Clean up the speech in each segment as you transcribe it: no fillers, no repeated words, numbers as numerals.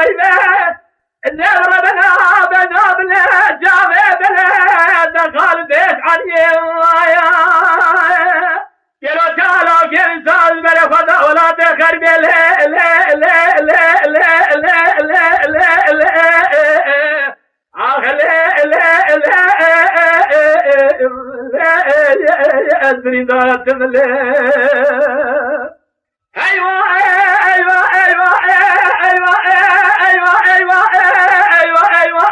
ويبه النبر بنا بلا جامع بلا دخل بيت علي كيلو تعالى كيل سال بلا فدا ولا تخرب لا لا لا لا لا لا لا لا لا آخ لا لا لا أدري ذات لا أيوة أيوة أيوة أيوة أيوة أيوة أيوة أيوة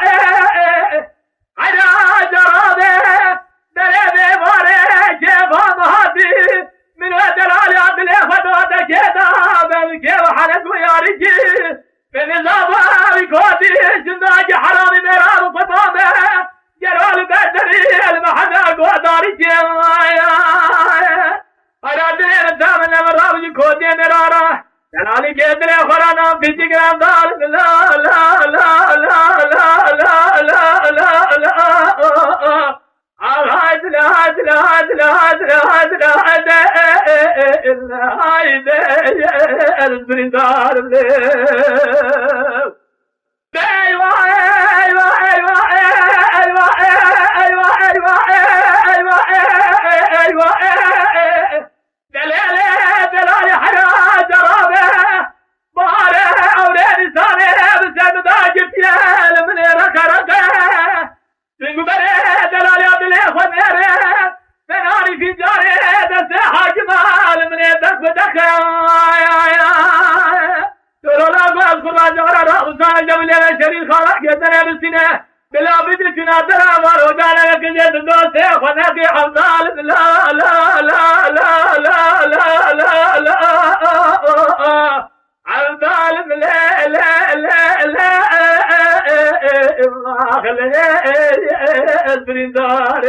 على جرابه دلبي بارك جيبها مهدي من ودلال عبد الأخذ ودكيدا بمكي وحلق ويارجي بنظامه ويكودي جنداج حرامي مرار وفطامه جلال بدري المحنق ودارجي أنا دين الدام النمر ويكودي مراره جلالي جدري خرانا في جيران دار لا لا لا لا لا لا لا لا لا هاد لا هاد لا هاد لا هاد لا هاد لا هاد هايد البردار ايوه ايوه ايوه ايوه ايوه ايوه ايوه ايوه دلال دلال حرا جرابه باره اولاد سامي بسند داجت يا من ركرته تنقبره دلال عبد الاخوان ناره فناري في جاره دسه حاجمال من يدك بدك ترى لا اذكر ما جرى رأسان جبل شريف خالق يدنا بالسنه بلا بدرتنا درامر وجانا لك جد دوسه خناقي حمدال لا لا لا لا لا لا لا لا حمدال لا لا لا لا خلي البرندار